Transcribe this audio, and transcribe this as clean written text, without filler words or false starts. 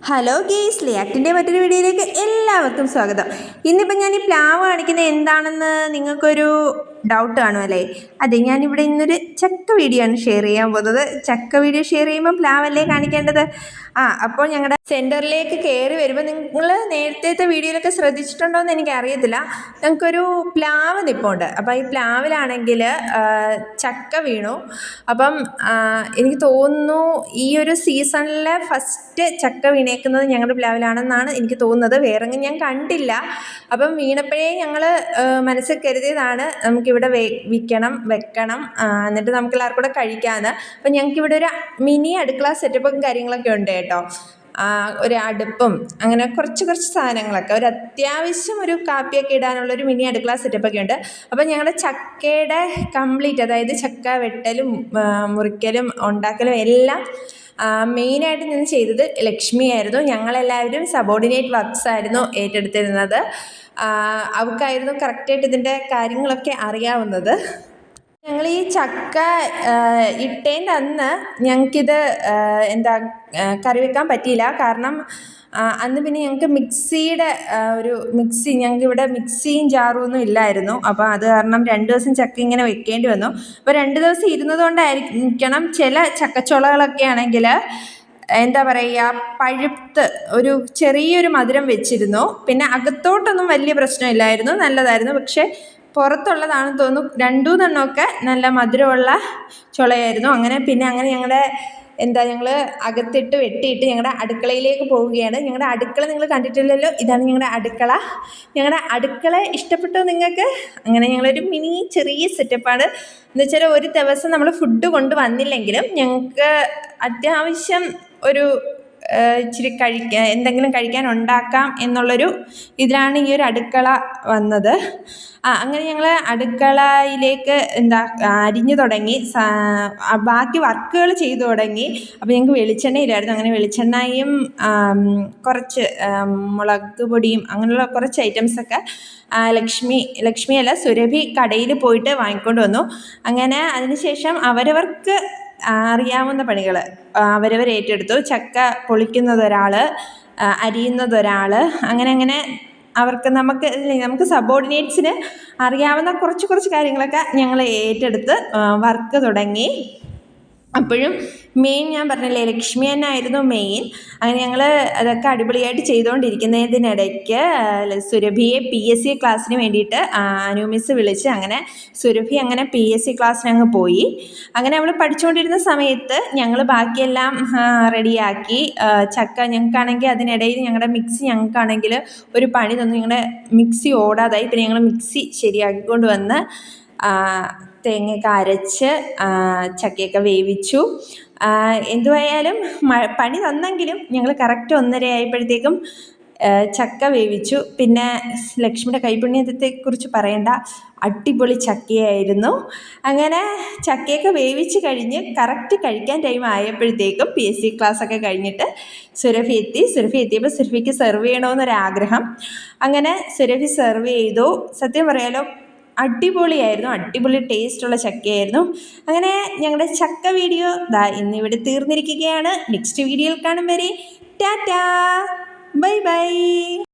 Hello guys, ലിയാക്ടിൻ്റെ മറ്റൊരു വീഡിയോയിലേക്ക് എല്ലാവർക്കും സ്വാഗതം. ഇന്നിപ്പോൾ ഞാൻ ഈ പ്ലാവ് കാണിക്കുന്നത് എന്താണെന്ന് നിങ്ങൾക്കൊരു ഡൗട്ട് കാണുമല്ലേ? അതെ, ഞാനിവിടെ ഇന്നൊരു ചക്ക വീഡിയോ ആണ് ഷെയർ ചെയ്യാൻ പോകുന്നത്. ചക്ക വീഡിയോ ഷെയർ ചെയ്യുമ്പോൾ പ്ലാവല്ലേ കാണിക്കേണ്ടത്. അപ്പോൾ ഞങ്ങളുടെ സെൻറ്ററിലേക്ക് കയറി വരുമ്പോൾ നിങ്ങൾ നേരത്തെ വീഡിയോയിലൊക്കെ ശ്രദ്ധിച്ചിട്ടുണ്ടോ എന്ന് എനിക്കറിയത്തില്ല. ഞങ്ങൾക്കൊരു പ്ലാവ് നിൽപ്പുണ്ട്. അപ്പോൾ ഈ പ്ലാവിലാണെങ്കിൽ ചക്ക വീണു. അപ്പം എനിക്ക് തോന്നുന്നു ഈ ഒരു സീസണിലെ ഫസ്റ്റ് ചക്ക വീണേക്കുന്നത് ഞങ്ങളുടെ പ്ലാവിലാണെന്നാണ് എനിക്ക് തോന്നുന്നത്. വേറെങ്ങും ഞാൻ കണ്ടില്ല. അപ്പം വീണപ്പോഴേ ഞങ്ങൾ മനസ്സിൽ കരുതിയതാണ് നമുക്കിവിടെ വിൽക്കണം, വെക്കണം, എന്നിട്ട് നമുക്ക് എല്ലാവർക്കും കൂടെ കഴിക്കാമെന്ന്. അപ്പം ഞങ്ങൾക്കിവിടെ ഒരു മിനി അടുക്കള സെറ്റപ്പും കാര്യങ്ങളൊക്കെ ഉണ്ട് കേട്ടോ. ഒരു അടുപ്പും അങ്ങനെ കുറച്ച് സാധനങ്ങളൊക്കെ, ഒരു അത്യാവശ്യം ഒരു കാപ്പിയൊക്കെ ഇടാനുള്ളൊരു മിനി അടുക്കള സെറ്റപ്പൊക്കെ ഉണ്ട്. അപ്പം ഞങ്ങളുടെ ചക്കയുടെ കംപ്ലീറ്റ്, അതായത് ചക്ക വെട്ടലും മുറിക്കലും ഉണ്ടാക്കലും എല്ലാം മെയിനായിട്ട് നിന്ന് ചെയ്തത് ലക്ഷ്മിയായിരുന്നു. ഞങ്ങളെല്ലാവരും സബോർഡിനേറ്റ് വർക്ക്സ് ആയിരുന്നു ഏറ്റെടുത്തിരുന്നത്. അവൾക്കായിരുന്നു കറക്റ്റായിട്ട് ഇതിൻ്റെ കാര്യങ്ങളൊക്കെ അറിയാവുന്നത്. ഞങ്ങൾ ഈ ചക്ക ഇട്ടേൻ്റെ അന്ന് ഞങ്ങൾക്കിത് കറി വെക്കാൻ പറ്റിയില്ല. കാരണം അന്ന് പിന്നെ ഞങ്ങൾക്ക് മിക്സിയുടെ ഞങ്ങൾക്കിവിടെ മിക്സിയും ജാറും ഒന്നും ഇല്ലായിരുന്നു. അപ്പോൾ അത് കാരണം 2 ദിവസം ചക്ക ഇങ്ങനെ വെക്കേണ്ടി വന്നു. അപ്പോൾ 2 ദിവസം ഇരുന്നത് കൊണ്ടായിരിക്കണം ചില ചക്കച്ചുളകളൊക്കെ ആണെങ്കിൽ പഴുത്ത് ഒരു ചെറിയൊരു മധുരം വെച്ചിരുന്നു. പിന്നെ അകത്തോട്ടൊന്നും വലിയ പ്രശ്നമില്ലായിരുന്നു, നല്ലതായിരുന്നു. പക്ഷേ പുറത്തുള്ളതാണെന്ന് തോന്നുന്നു 2-3 എണ്ണമൊക്കെ നല്ല മധുരമുള്ള ചുളയായിരുന്നു. അങ്ങനെ ഞങ്ങൾ അകത്തിട്ട് വെട്ടിയിട്ട് ഞങ്ങളുടെ അടുക്കളയിലേക്ക് പോവുകയാണ്. ഞങ്ങളുടെ അടുക്കള നിങ്ങൾ കണ്ടിട്ടില്ലല്ലോ, ഇതാണ് ഞങ്ങളുടെ അടുക്കള. ഞങ്ങളുടെ അടുക്കള ഇഷ്ടപ്പെട്ടോ നിങ്ങൾക്ക്? അങ്ങനെ ഞങ്ങളൊരു മിനി ചെറിയ സെറ്റപ്പാണ്. എന്ന് വെച്ചാൽ ഒരു ദിവസം നമ്മൾ ഫുഡ് കൊണ്ടുവന്നില്ലെങ്കിലും ഞങ്ങൾക്ക് അത്യാവശ്യം ഒരു ഇച്ചിരി എന്തെങ്കിലും കഴിക്കാൻ ഉണ്ടാക്കാം എന്നുള്ളൊരു ഇതിലാണ് ഈ ഒരു അടുക്കള വന്നത്. അങ്ങനെ ഞങ്ങൾ അടുക്കളയിലേക്ക് അരിഞ്ഞു തുടങ്ങി, ബാക്കി വർക്കുകൾ ചെയ്തു തുടങ്ങി. അപ്പോൾ ഞങ്ങൾക്ക് വെളിച്ചെണ്ണയിലായിരുന്നു. അങ്ങനെ വെളിച്ചെണ്ണയും കുറച്ച് മുളക് പൊടിയും അങ്ങനെയുള്ള കുറച്ച് ഐറ്റംസൊക്കെ ലക്ഷ്മിയല്ല, സുരഭി കടയിൽ പോയിട്ട് വാങ്ങിക്കൊണ്ട് വന്നു. അങ്ങനെ അതിനുശേഷം അവരവർക്ക് അറിയാവുന്ന പണികൾ അവരവർ ഏറ്റെടുത്തു. ചക്ക പൊളിക്കുന്നതൊരാൾ, അരിയുന്നതൊരാൾ, അങ്ങനെ നമുക്ക് സബോർഡിനേറ്റ്സിന് അറിയാവുന്ന കുറച്ച് കാര്യങ്ങളൊക്കെ ഞങ്ങൾ ഏറ്റെടുത്ത് വർക്ക് തുടങ്ങി. അപ്പോഴും മെയിൻ ഞാൻ പറഞ്ഞില്ലേ, ലക്ഷ്മി തന്നെയായിരുന്നു മെയിൻ. അങ്ങനെ ഞങ്ങൾ അതൊക്കെ അടിപൊളിയായിട്ട് ചെയ്തുകൊണ്ടിരിക്കുന്നതിനിടയ്ക്ക് സുരഭിയെ PSC ക്ലാസ്സിന് വേണ്ടിയിട്ട് അനു മിസ് വിളിച്ച്, അങ്ങനെ സുരഭി അങ്ങനെ PSC ക്ലാസ്സിന് അങ്ങ് പോയി. അങ്ങനെ അവൾ പഠിച്ചുകൊണ്ടിരുന്ന സമയത്ത് ഞങ്ങൾ ബാക്കിയെല്ലാം റെഡിയാക്കി. ചക്ക ഞങ്ങൾക്കാണെങ്കിൽ അതിനിടയിൽ ഞങ്ങളുടെ മിക്സി ഞങ്ങൾക്കാണെങ്കിൽ ഒരു പണി തന്നു. ഞങ്ങളുടെ മിക്സി ഓടാതായി. പിന്നെ ഞങ്ങൾ മിക്സി ശരിയാക്കിക്കൊണ്ട് വന്ന് തേങ്ങയൊക്കെ അരച്ച് ചക്കയൊക്കെ വേവിച്ചു. എന്തുവായാലും പണി തന്നെങ്കിലും ഞങ്ങൾ കറക്റ്റ് 1:30 ആയപ്പോഴത്തേക്കും ചക്ക വേവിച്ചു. പിന്നെ ലക്ഷ്മിയുടെ കൈപുണ്യത്തെക്കുറിച്ച് പറയേണ്ട, അടിപൊളി ചക്കയായിരുന്നു. അങ്ങനെ ചക്കയൊക്കെ വേവിച്ച് കഴിഞ്ഞ് കറക്റ്റ് കഴിക്കാൻ ടൈം ആയപ്പോഴത്തേക്കും PSC ക്ലാസ്സൊക്കെ കഴിഞ്ഞിട്ട് സുരഭി എത്തിയപ്പോൾ സുരഭിക്ക് സെർവ് ചെയ്യണമെന്നൊരാഗ്രഹം. അങ്ങനെ സുരഭി സെർവ് ചെയ്തു. സത്യം പറയാലോ, അടിപൊളിയായിരുന്നു, അടിപൊളി ടേസ്റ്റുള്ള ചക്കയായിരുന്നു. അങ്ങനെ ഞങ്ങളുടെ ചക്ക വീഡിയോ ഇന്നിവിടെ തീർന്നിരിക്കുകയാണ്. നെക്സ്റ്റ് വീഡിയോയിൽ കാണും വരെ ടാറ്റാ, ബൈ ബൈ.